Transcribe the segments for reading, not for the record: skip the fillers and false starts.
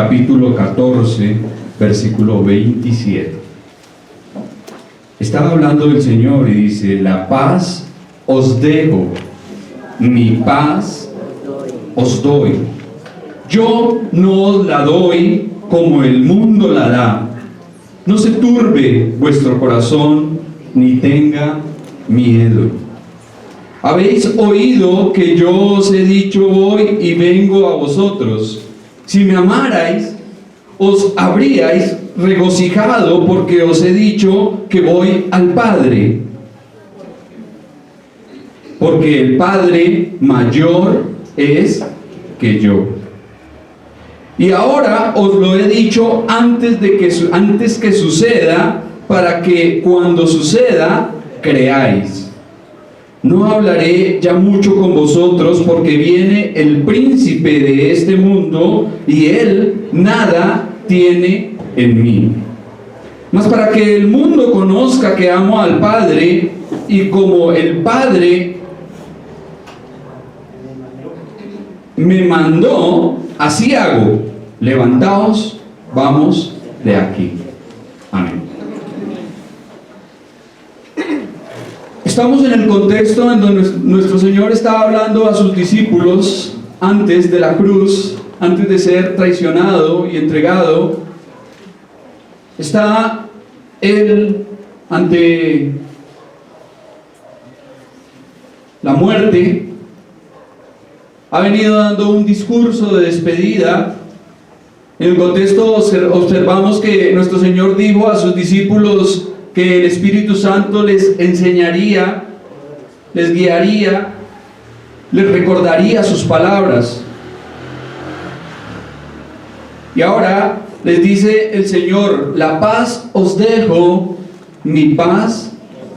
capítulo 14, versículo 27. Estaba hablando el Señor y dice: la paz os dejo, mi paz os doy. Yo no os la doy como el mundo la da. No se turbe vuestro corazón, ni tenga miedo. Habéis oído que yo os he dicho: voy y vengo a vosotros. Si me amarais, os habríais regocijado, porque os he dicho que voy al Padre. Porque el Padre mayor es que yo. Y ahora os lo he dicho antes que suceda, para que cuando suceda creáis. No hablaré ya mucho con vosotros, porque viene el príncipe de este mundo, y él nada tiene en mí. Mas para que el mundo conozca que amo al Padre, y como el Padre me mandó, así hago. Levantaos, vamos de aquí. Amén. Estamos en el contexto en donde nuestro Señor estaba hablando a sus discípulos antes de la cruz, antes de ser traicionado y entregado. Está Él ante la muerte. Ha venido dando un discurso de despedida. En el contexto observamos que nuestro Señor dijo a sus discípulos que el Espíritu Santo les enseñaría, les guiaría, les recordaría sus palabras. Y ahora les dice el Señor: la paz os dejo, mi paz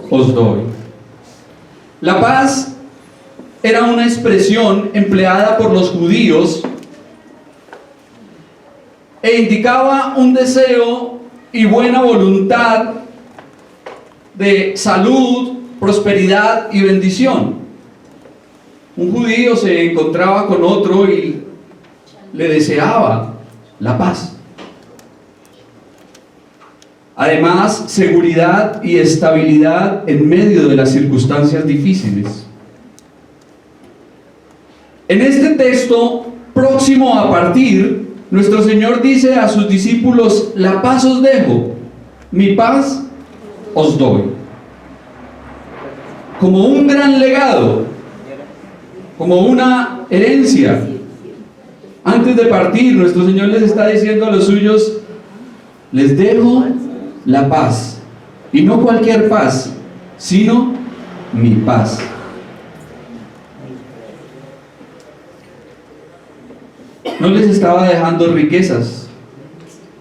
os doy. La paz era una expresión empleada por los judíos e indicaba un deseo y buena voluntad de salud, prosperidad y bendición. Un judío se encontraba con otro y le deseaba la paz. Además, seguridad y estabilidad en medio de las circunstancias difíciles. En este texto próximo a partir, nuestro Señor dice a sus discípulos: la paz os dejo, mi paz os doy. Como un gran legado, como una herencia. Antes de partir, nuestro Señor les está diciendo a los suyos: les dejo la paz, y no cualquier paz, sino mi paz. No les estaba dejando riquezas,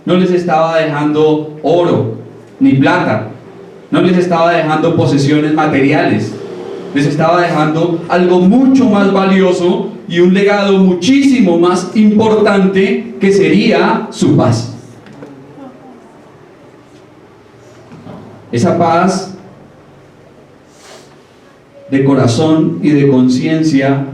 no les estaba dejando oro ni plata, no les estaba dejando posesiones materiales, les estaba dejando algo mucho más valioso y un legado muchísimo más importante, que sería su paz. Esa paz de corazón y de conciencia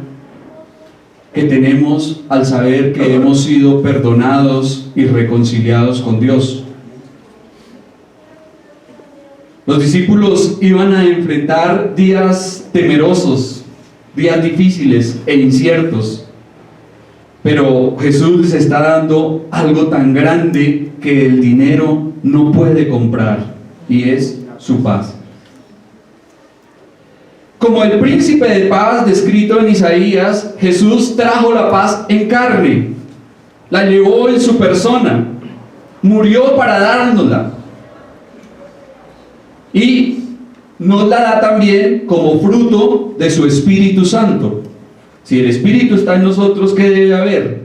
que tenemos al saber que hemos sido perdonados y reconciliados con Dios. Los discípulos iban a enfrentar días temerosos, días difíciles e inciertos, pero Jesús les está dando algo tan grande que el dinero no puede comprar, y es su paz. Como el príncipe de paz descrito en Isaías, Jesús trajo la paz en carne, la llevó en su persona, murió para dárnosla, y nos la da también como fruto de su Espíritu Santo. Si el Espíritu está en nosotros, ¿qué debe haber?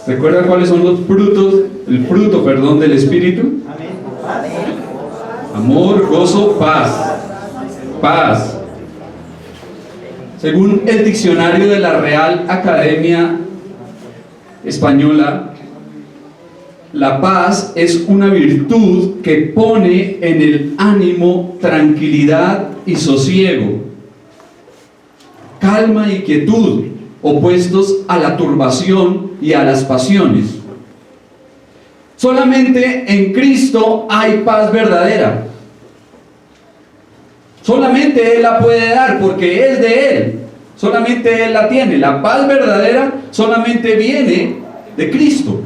¿Recuerdan cuáles son los frutos? El fruto, del Espíritu. Amor, gozo, paz. Paz. Según el diccionario de la Real Academia Española, la paz es una virtud que pone en el ánimo tranquilidad y sosiego, calma y quietud, opuestos a la turbación y a las pasiones. Solamente en Cristo hay paz verdadera. Solamente Él la puede dar porque es de Él. Solamente Él la tiene. La paz verdadera solamente viene de Cristo.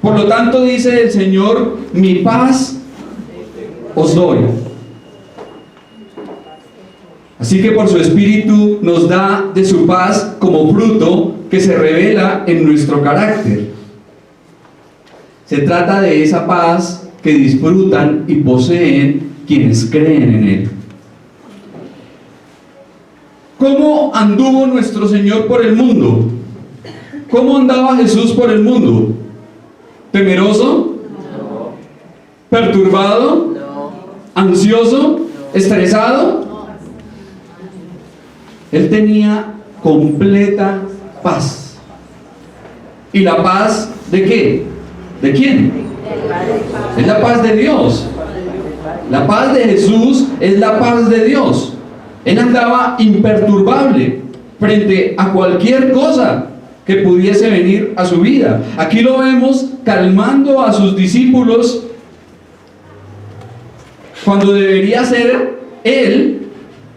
Por lo tanto dice el Señor, mi paz os doy. Así que por su Espíritu nos da de su paz como fruto que se revela en nuestro carácter. Se trata de esa paz que disfrutan y poseen quienes creen en Él. ¿Cómo anduvo nuestro Señor por el mundo? ¿Cómo andaba Jesús por el mundo? ¿Temeroso? No. ¿Perturbado? No. ¿Ansioso? No. ¿Estresado? Él tenía completa paz. ¿Y la paz de qué? ¿De quién? Es la paz de Dios. La paz de Jesús es la paz de Dios. Él andaba imperturbable frente a cualquier cosa que pudiese venir a su vida. Aquí lo vemos calmando a sus discípulos cuando debería ser Él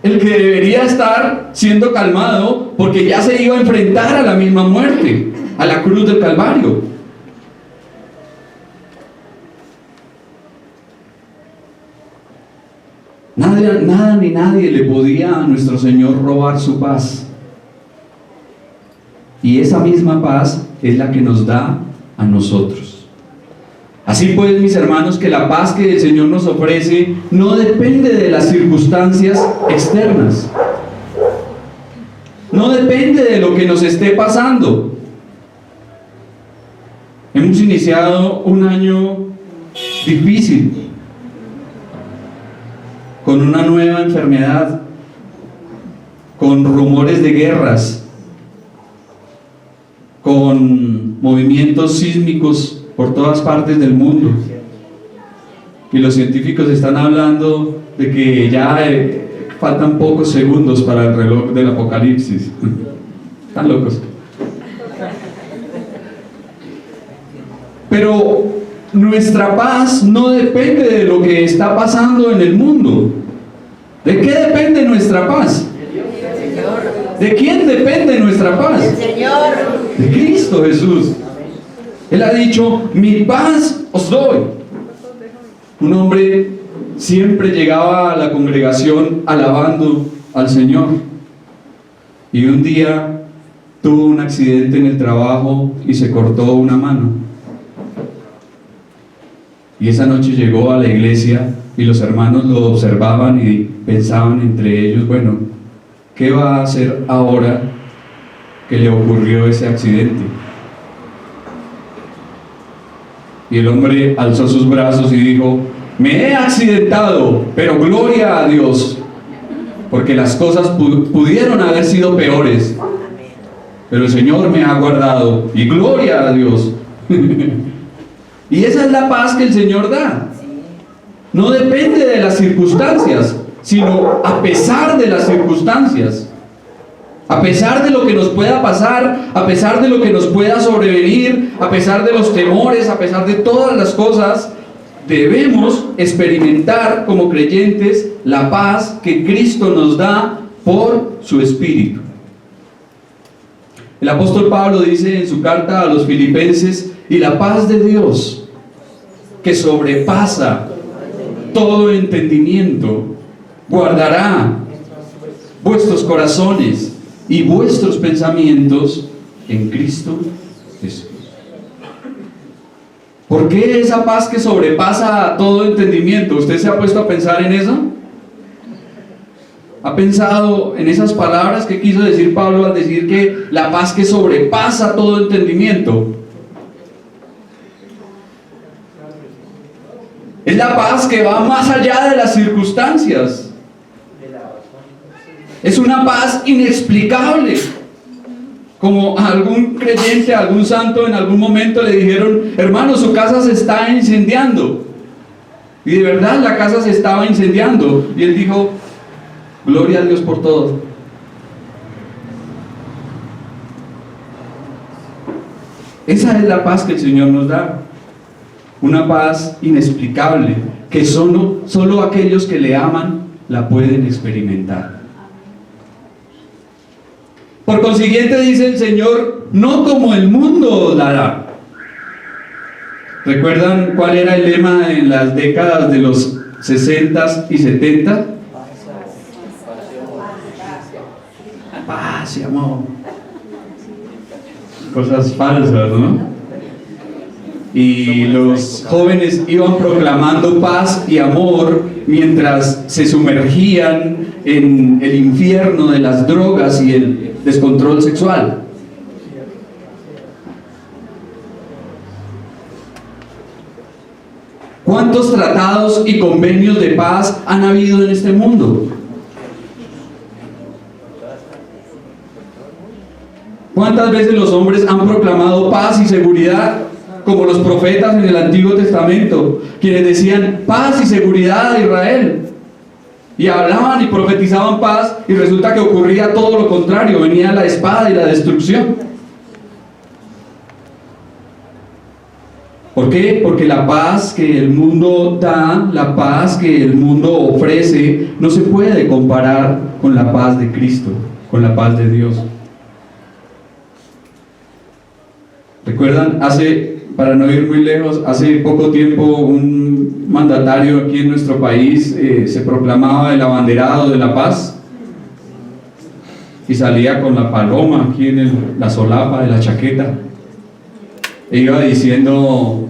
el que debería estar siendo calmado, porque ya se iba a enfrentar a la misma muerte, a la cruz del Calvario. Nada ni nadie le podía a nuestro Señor robar su paz. Y esa misma paz es la que nos da a nosotros. Así pues, mis hermanos, que la paz que el Señor nos ofrece no depende de las circunstancias externas. No depende de lo que nos esté pasando. Hemos iniciado un año difícil, con una nueva enfermedad, con rumores de guerras, con movimientos sísmicos por todas partes del mundo. Y los científicos están hablando de que ya faltan pocos segundos para el reloj del apocalipsis. Están locos. Pero nuestra paz no depende de lo que está pasando en el mundo. ¿De qué depende nuestra paz? ¿De quién depende nuestra paz? El Señor. De Cristo Jesús. Él ha dicho, mi paz os doy. Un hombre siempre llegaba a la congregación alabando al Señor. Y un día tuvo un accidente en el trabajo y se cortó una mano. Y esa noche llegó a la iglesia y los hermanos lo observaban y pensaban entre ellos, bueno, ¿qué va a hacer ahora que le ocurrió ese accidente? Y el hombre alzó sus brazos y dijo, me he accidentado, pero gloria a Dios, porque las cosas pudieron haber sido peores, pero el Señor me ha guardado, y gloria a Dios. Y esa es la paz que el Señor da. No depende de las circunstancias, sino a pesar de las circunstancias. A pesar de lo que nos pueda pasar, a pesar de lo que nos pueda sobrevenir, a pesar de los temores, a pesar de todas las cosas, debemos experimentar como creyentes la paz que Cristo nos da por su Espíritu. El apóstol Pablo dice en su carta a los Filipenses, y la paz de Dios, que sobrepasa todo entendimiento, guardará vuestros corazones y vuestros pensamientos en Cristo Jesús. ¿Por qué esa paz que sobrepasa todo entendimiento? ¿Usted se ha puesto a pensar en eso? ¿Ha pensado en esas palabras que quiso decir Pablo al decir que la paz que sobrepasa todo entendimiento? Es la paz que va más allá de las circunstancias. Es una paz inexplicable. Como a algún creyente, a algún santo en algún momento le dijeron, hermano, su casa se está incendiando. Y de verdad la casa se estaba incendiando. Y él dijo, gloria a Dios por todo. Esa es la paz que el Señor nos da. una paz inexplicable, que solo aquellos que le aman la pueden experimentar. Por consiguiente, dice el Señor, no como el mundo la da. ¿Recuerdan cuál era el lema en las décadas de los 60 y 70? Paz y amor. Cosas falsas, ¿no? Y los jóvenes iban proclamando paz y amor mientras se sumergían en el infierno de las drogas y el descontrol sexual. ¿Cuántos tratados y convenios de paz han habido en este mundo? ¿Cuántas veces los hombres han proclamado paz y seguridad, como los profetas en el Antiguo Testamento, quienes decían paz y seguridad a Israel? Y hablaban y profetizaban paz, y resulta que ocurría todo lo contrario, venía la espada y la destrucción. ¿Por qué? Porque la paz que el mundo da, la paz que el mundo ofrece, no se puede comparar con la paz de Cristo, con la paz de Dios. ¿Recuerdan? Para no ir muy lejos, hace poco tiempo un mandatario aquí en nuestro país se proclamaba el abanderado de la paz y salía con la paloma aquí en la solapa de la chaqueta e iba diciendo: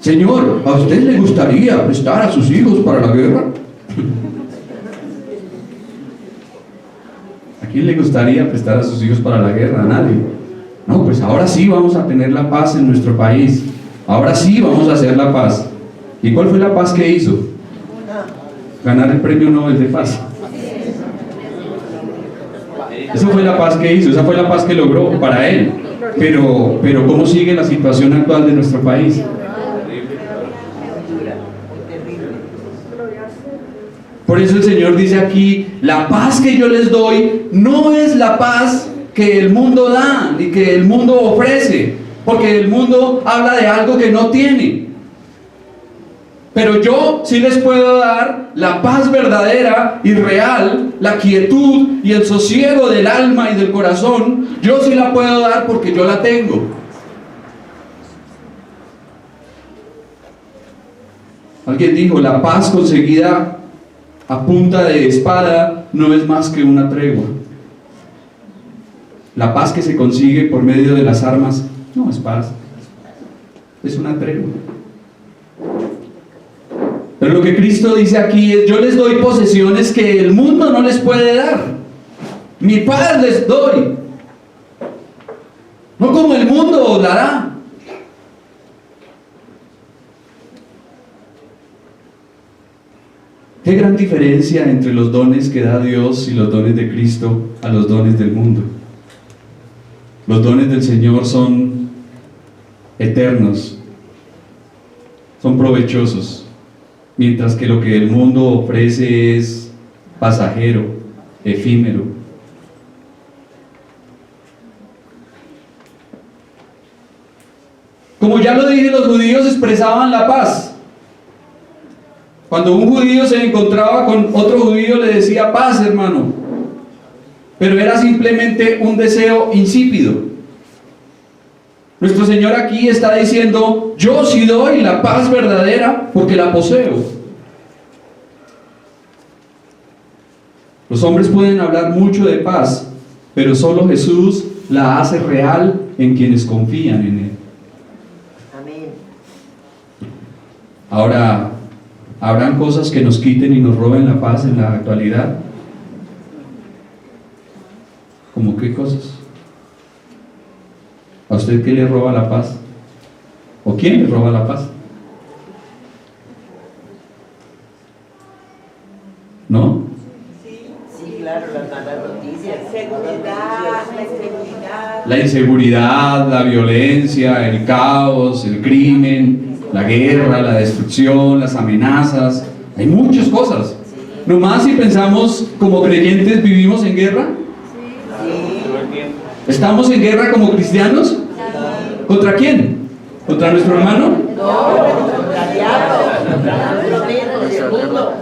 Señor, ¿a usted le gustaría prestar a sus hijos para la guerra? ¿A quién le gustaría prestar a sus hijos para la guerra? A nadie. No, pues ahora sí vamos a tener la paz en nuestro país. Ahora sí vamos a hacer la paz. ¿Y cuál fue la paz que hizo? Ganar el premio Nobel de Paz. Esa fue la paz que hizo, esa fue la paz que logró para él. Pero ¿cómo sigue la situación actual de nuestro país? Por eso el Señor dice aquí: la paz que yo les doy no es la paz que el mundo da y que el mundo ofrece, porque el mundo habla de algo que no tiene. Pero yo sí les puedo dar la paz verdadera y real, la quietud y el sosiego del alma y del corazón. Yo sí la puedo dar porque yo la tengo. Alguien dijo: la paz conseguida a punta de espada no es más que una tregua. La paz que se consigue por medio de las armas no es paz, es una tregua. Pero lo que Cristo dice aquí es: yo les doy posesiones que el mundo no les puede dar. Mi paz les doy, no como el mundo la da. Qué gran diferencia entre los dones que da Dios y los dones de Cristo a los dones del mundo. Los dones del Señor son eternos, son provechosos, mientras que lo que el mundo ofrece es pasajero, efímero. Como ya lo dije, los judíos expresaban la paz. Cuando un judío se encontraba con otro judío, le decía: paz, hermano. Pero era simplemente un deseo insípido. Nuestro Señor aquí está diciendo: yo sí doy la paz verdadera porque la poseo. Los hombres pueden hablar mucho de paz, pero solo Jesús la hace real en quienes confían en Él. Amén. Ahora, ¿habrán cosas que nos quiten y nos roben la paz en la actualidad? ¿Cómo qué cosas? ¿A usted qué le roba la paz? ¿O quién le roba la paz? ¿No? Sí, claro, las malas noticias. La inseguridad, la violencia, el caos, el crimen, la guerra, la destrucción, las amenazas. Hay muchas cosas. Nomás si pensamos como creyentes, ¿vivimos en guerra? ¿Estamos en guerra como cristianos? ¿Contra quién? ¿Contra nuestro hermano? No, contra el diablo, contra nosotros mismos y el mundo.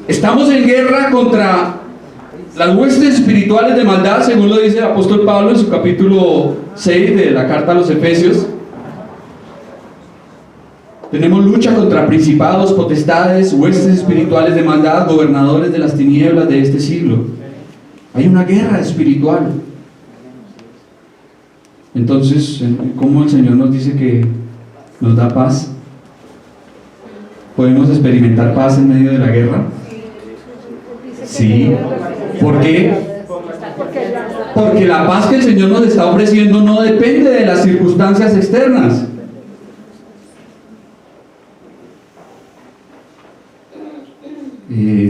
Estamos en guerra contra las huestes espirituales de maldad, según lo dice el apóstol Pablo en su capítulo 6 de la carta a los Efesios. Tenemos lucha contra principados, potestades, huestes espirituales de maldad, gobernadores de las tinieblas de este siglo. Hay una guerra espiritual. Entonces, ¿cómo el Señor nos dice que nos da paz? ¿Podemos experimentar paz en medio de la guerra? Sí. ¿Por qué? Porque la paz que el Señor nos está ofreciendo no depende de las circunstancias externas.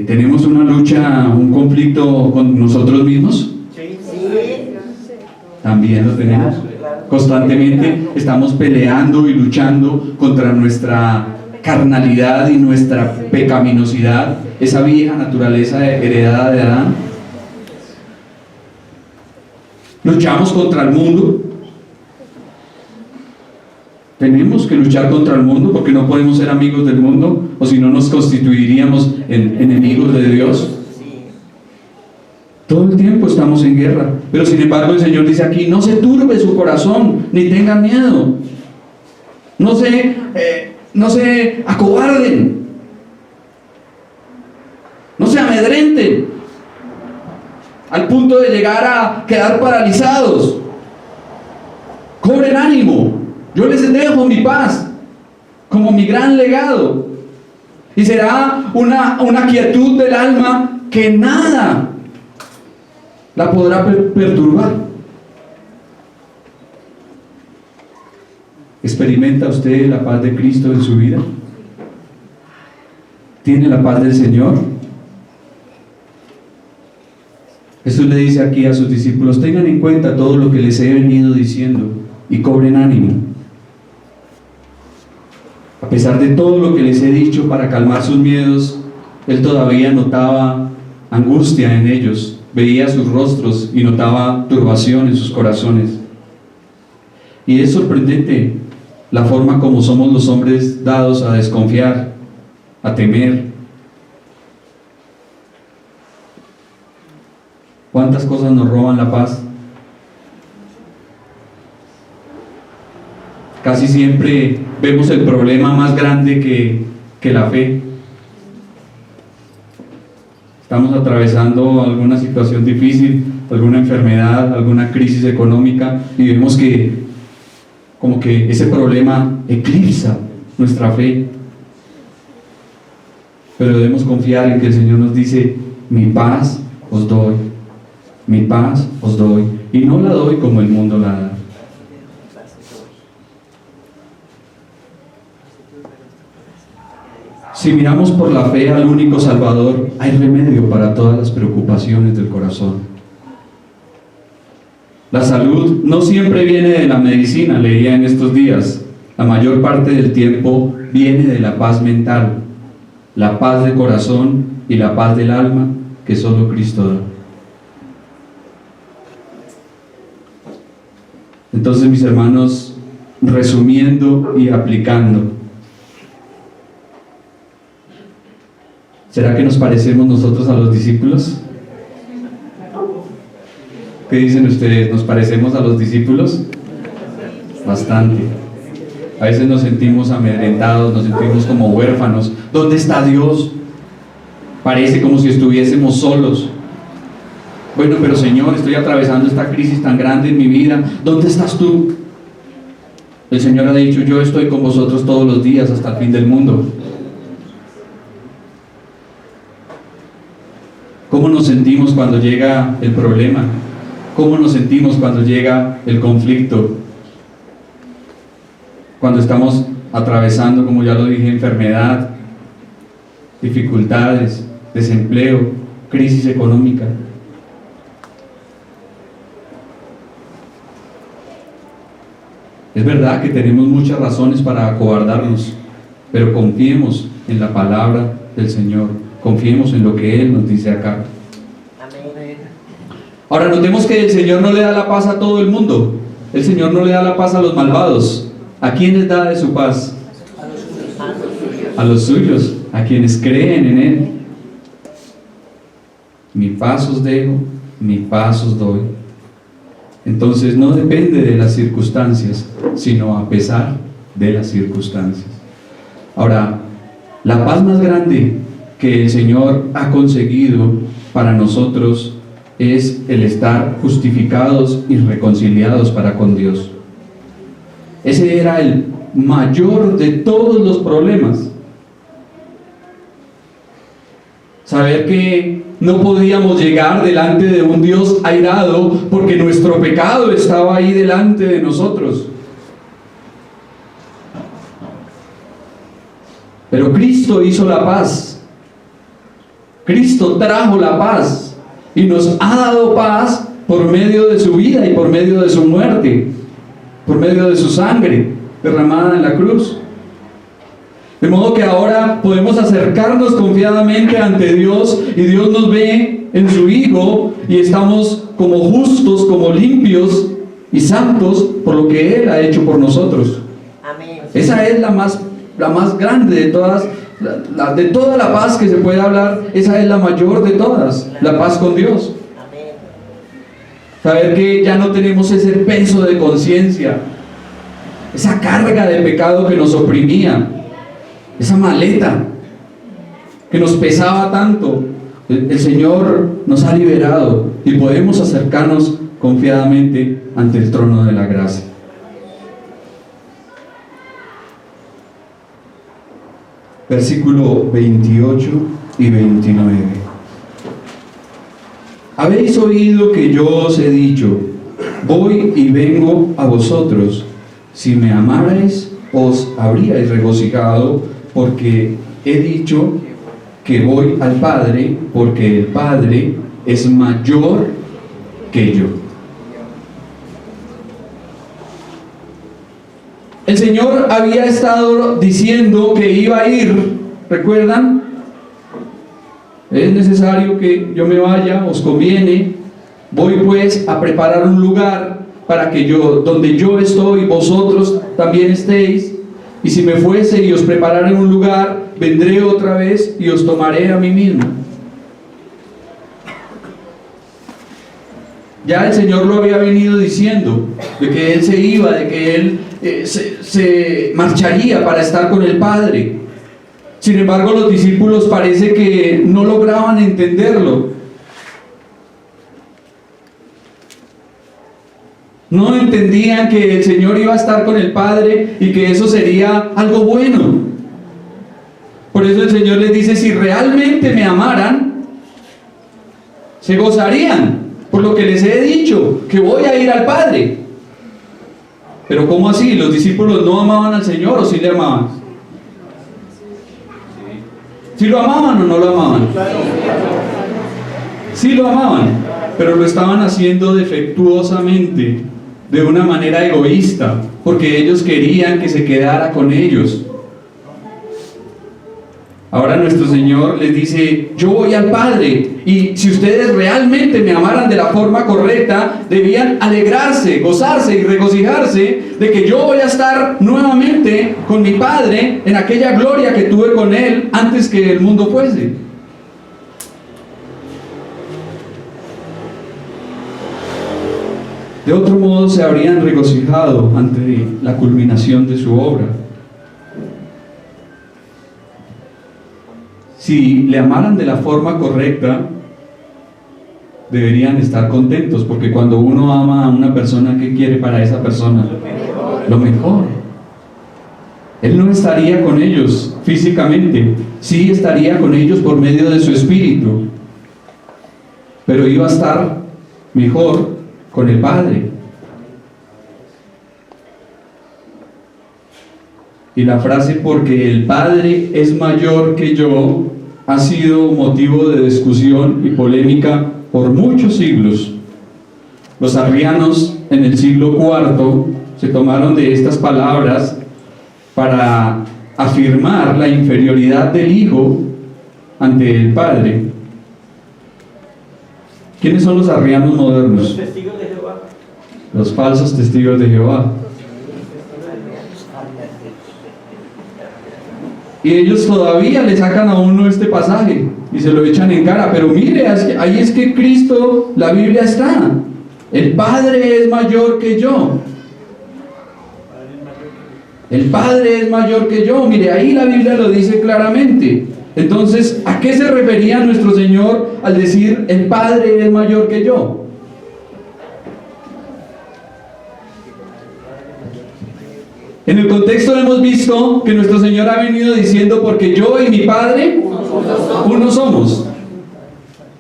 ¿Tenemos una lucha, un conflicto con nosotros mismos? Sí. También lo tenemos. Constantemente estamos peleando y luchando contra nuestra carnalidad y nuestra pecaminosidad, esa vieja naturaleza heredada de Adán. Luchamos contra el mundo. Tenemos que luchar contra el mundo porque no podemos ser amigos del mundo, o si no nos constituiríamos en enemigos de Dios. Todo el tiempo estamos en guerra, pero sin embargo el Señor dice aquí: no se turbe su corazón, ni tengan miedo, no se acobarden, no se amedrenten al punto de llegar a quedar paralizados. Cobren ánimo, yo les dejo mi paz como mi gran legado, y será una quietud del alma que nada la podrá perturbar. ¿Experimenta usted la paz de Cristo en su vida? ¿Tiene la paz del Señor? Jesús le dice aquí a sus discípulos: tengan en cuenta todo lo que les he venido diciendo y cobren ánimo. A pesar de todo lo que les he dicho para calmar sus miedos, él todavía notaba angustia en ellos. Veía sus rostros y notaba turbación en sus corazones. Y es sorprendente la forma como somos los hombres dados a desconfiar, a temer. ¿Cuántas cosas nos roban la paz? Casi siempre vemos el problema más grande que la fe. Estamos atravesando alguna situación difícil, alguna enfermedad, alguna crisis económica, y vemos que como que ese problema eclipsa nuestra fe. Pero debemos confiar en que el Señor nos dice: mi paz os doy, mi paz os doy, y no la doy como el mundo la da. Si miramos por la fe al único Salvador, hay remedio para todas las preocupaciones del corazón. La salud no siempre viene de la medicina, leía en estos días. La mayor parte del tiempo viene de la paz mental, la paz de corazón y la paz del alma que solo Cristo da. Entonces, mis hermanos, resumiendo y aplicando, ¿será que nos parecemos nosotros a los discípulos? ¿Qué dicen ustedes? ¿Nos parecemos a los discípulos? Bastante. A veces nos sentimos amedrentados, nos sentimos como huérfanos. ¿Dónde está Dios? Parece como si estuviésemos solos. Bueno, pero Señor, estoy atravesando esta crisis tan grande en mi vida. ¿Dónde estás tú? El Señor ha dicho: yo estoy con vosotros todos los días hasta el fin del mundo. ¿Cómo nos sentimos cuando llega el problema? ¿Cómo nos sentimos cuando llega el conflicto? Cuando estamos atravesando, como ya lo dije, enfermedad, dificultades, desempleo, crisis económica. Es verdad que tenemos muchas razones para acobardarnos, pero confiemos en la palabra del Señor, confiemos en lo que Él nos dice acá. Amén. Ahora, notemos que el Señor no le da la paz a todo el mundo. El Señor no le da la paz a los malvados. ¿A quién les da de su paz? a los suyos, a quienes creen en Él. Mi paz os dejo, mi paz os doy. Entonces no depende de las circunstancias, sino a pesar de las circunstancias. Ahora, la paz más grande que el Señor ha conseguido para nosotros es el estar justificados y reconciliados para con Dios. Ese era el mayor de todos los problemas. Saber que no podíamos llegar delante de un Dios airado porque nuestro pecado estaba ahí delante de nosotros. Pero Cristo hizo la paz. Cristo trajo la paz y nos ha dado paz por medio de su vida y por medio de su muerte, por medio de su sangre derramada en la cruz. De modo que ahora podemos acercarnos confiadamente ante Dios y Dios nos ve en su Hijo y estamos como justos, como limpios y santos por lo que Él ha hecho por nosotros. Amén. Esa es la más grande de todas, de toda la paz que se puede hablar. Esa es la mayor de todas, la paz con Dios. Amén. Saber que ya no tenemos ese peso de conciencia, esa carga de pecado que nos oprimía, esa maleta que nos pesaba tanto. El Señor nos ha liberado y podemos acercarnos confiadamente ante el trono de la gracia. Versículo 28 y 29. Habéis oído que yo os he dicho, voy y vengo a vosotros. Si me amarais, os habríais regocijado, porque he dicho que voy al Padre, porque el Padre es mayor que yo. El Señor había estado diciendo que iba a ir, ¿recuerdan? Es necesario que yo me vaya, os conviene. Voy pues a preparar un lugar para que yo, donde yo estoy, vosotros también estéis. Y si me fuese y os prepararé un lugar, vendré otra vez y os tomaré a mí mismo. Ya el Señor lo había venido diciendo, de que Él se iba, de que Él se marcharía para estar con el Padre. Sin embargo, los discípulos parece que no lograban entenderlo. No entendían que el Señor iba a estar con el Padre y que eso sería algo bueno. Por eso el Señor les dice, si realmente me amaran, se gozarían por lo que les he dicho, que voy a ir al Padre. Pero ¿cómo así? ¿Los discípulos no amaban al Señor o sí le amaban? ¿Sí lo amaban o no lo amaban? Sí lo amaban, pero lo estaban haciendo defectuosamente, de una manera egoísta, porque ellos querían que se quedara con ellos. Ahora nuestro Señor les dice, yo voy al Padre, y si ustedes realmente me amaran de la forma correcta, debían alegrarse, gozarse y regocijarse de que yo voy a estar nuevamente con mi Padre en aquella gloria que tuve con Él antes que el mundo fuese. De otro modo se habrían regocijado ante la culminación de su obra. Si le amaran de la forma correcta, deberían estar contentos, porque cuando uno ama a una persona, ¿qué quiere para esa persona? Lo mejor. Él no estaría con ellos físicamente, sí estaría con ellos por medio de su espíritu, pero iba a estar mejor con el Padre. Y la frase porque el Padre es mayor que yo ha sido motivo de discusión y polémica por muchos siglos. Los arrianos en el siglo IV se tomaron de estas palabras para afirmar la inferioridad del Hijo ante el Padre. ¿Quiénes son los arrianos modernos? Los testigos de Jehová. Los falsos testigos de Jehová. Y ellos todavía le sacan a uno este pasaje y se lo echan en cara. Pero mire, ahí es que Cristo, la Biblia está. El Padre es mayor que yo. El Padre es mayor que yo. Mire, ahí la Biblia lo dice claramente. Entonces, ¿a qué se refería nuestro Señor al decir el Padre es mayor que yo? En el contexto hemos visto que nuestro Señor ha venido diciendo, porque yo y mi Padre uno somos.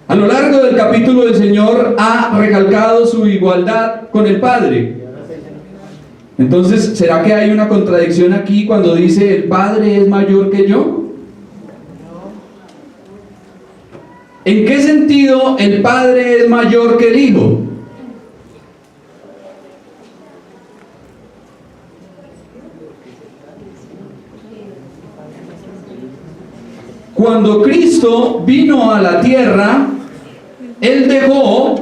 A lo largo del capítulo el Señor ha recalcado su igualdad con el Padre. Entonces, ¿será que hay una contradicción aquí cuando dice el Padre es mayor que yo? ¿En qué sentido el Padre es mayor que el Hijo? Cuando Cristo vino a la tierra, Él dejó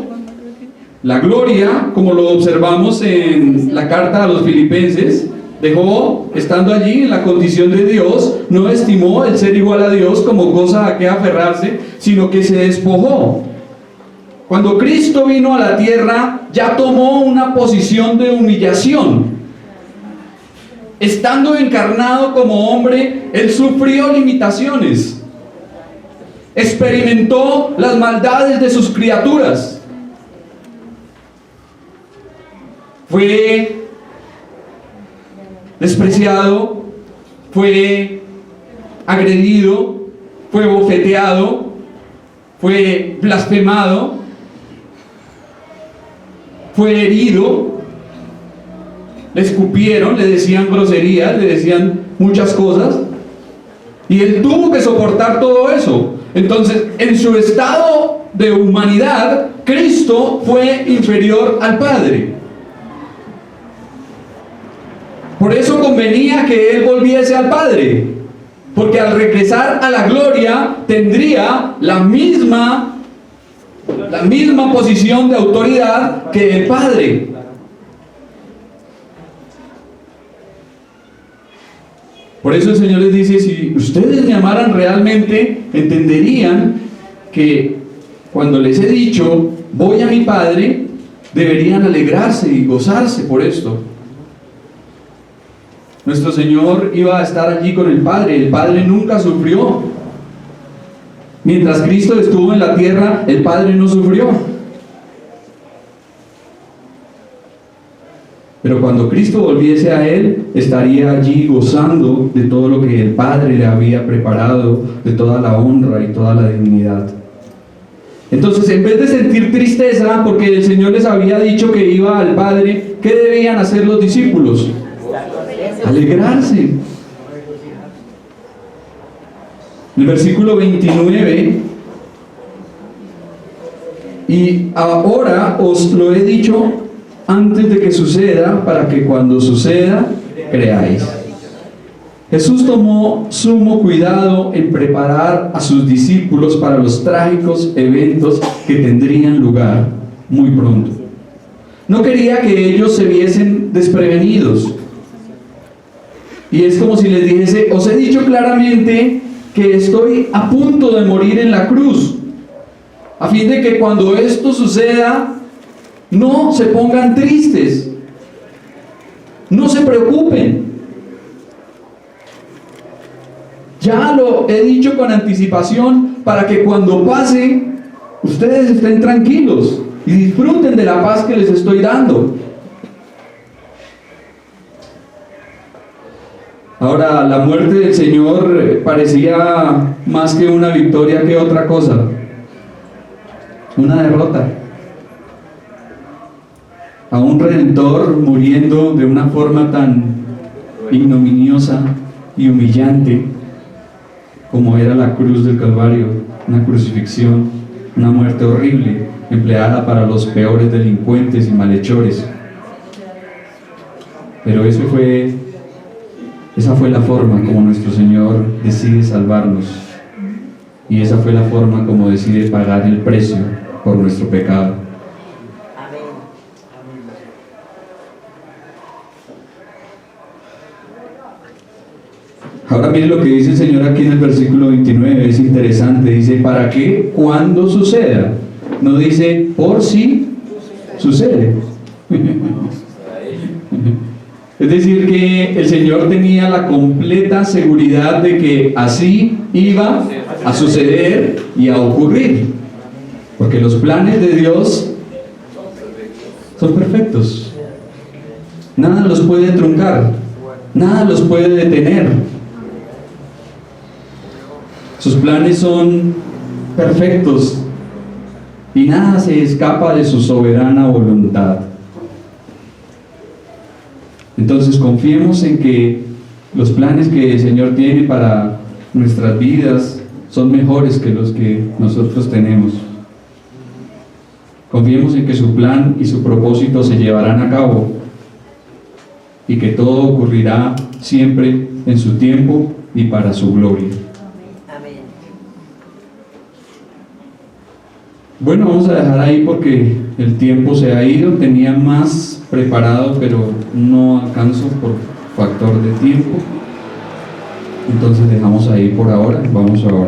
la gloria, como lo observamos en la carta a los Filipenses. Dejó, estando allí en la condición de Dios, no estimó el ser igual a Dios como cosa a que aferrarse, sino que se despojó. Cuando Cristo vino a la tierra, ya tomó una posición de humillación. Estando encarnado como hombre, Él sufrió limitaciones. Experimentó las maldades de sus criaturas. Fue despreciado, fue agredido, fue bofeteado, fue blasfemado, fue herido, le escupieron, le decían groserías, le decían muchas cosas, y Él tuvo que soportar todo eso. Entonces, en su estado de humanidad, Cristo fue inferior al Padre. Por eso convenía que Él volviese al Padre, porque al regresar a la gloria tendría la misma posición de autoridad que el Padre. Por eso el Señor les dice, si ustedes me amaran realmente, entenderían que cuando les he dicho, voy a mi Padre, deberían alegrarse y gozarse por esto. Nuestro Señor iba a estar allí con el Padre nunca sufrió. Mientras Cristo estuvo en la tierra, el Padre no sufrió. Pero cuando Cristo volviese a Él, estaría allí gozando de todo lo que el Padre le había preparado, de toda la honra y toda la dignidad. Entonces, en vez de sentir tristeza porque el Señor les había dicho que iba al Padre, ¿qué debían hacer los discípulos? Alegrarse. El versículo 29, y ahora os lo he dicho antes de que suceda, para que cuando suceda, creáis. Jesús tomó sumo cuidado en preparar a sus discípulos para los trágicos eventos que tendrían lugar muy pronto. No quería que ellos se viesen desprevenidos. Y es como si les dijese, os he dicho claramente que estoy a punto de morir en la cruz, a fin de que cuando esto suceda, no se pongan tristes, no se preocupen. Ya lo he dicho con anticipación para que cuando pase, ustedes estén tranquilos y disfruten de la paz que les estoy dando. Ahora, la muerte del Señor parecía más que una victoria que otra cosa, una derrota. A un Redentor muriendo de una forma tan ignominiosa y humillante como era la cruz del Calvario, una crucifixión, una muerte horrible, empleada para los peores delincuentes y malhechores. Pero esa fue la forma como nuestro Señor decide salvarnos, y esa fue la forma como decide pagar el precio por nuestro pecado. Ahora miren lo que dice el Señor aquí en el versículo 29, es interesante, dice, ¿para qué? Cuando suceda. No dice, por si sucede. Es decir, que el Señor tenía la completa seguridad de que así iba a suceder y a ocurrir. Porque los planes de Dios son perfectos. Nada los puede truncar, nada los puede detener. Sus planes son perfectos y nada se escapa de su soberana voluntad. Entonces confiemos en que los planes que el Señor tiene para nuestras vidas son mejores que los que nosotros tenemos. Confiemos en que su plan y su propósito se llevarán a cabo y que todo ocurrirá siempre en su tiempo y para su gloria. Amén. Bueno, vamos a dejar ahí porque el tiempo se ha ido. Tenía más preparado, pero no alcanzo por factor de tiempo. Entonces dejamos ahí por ahora. Vamos a orar.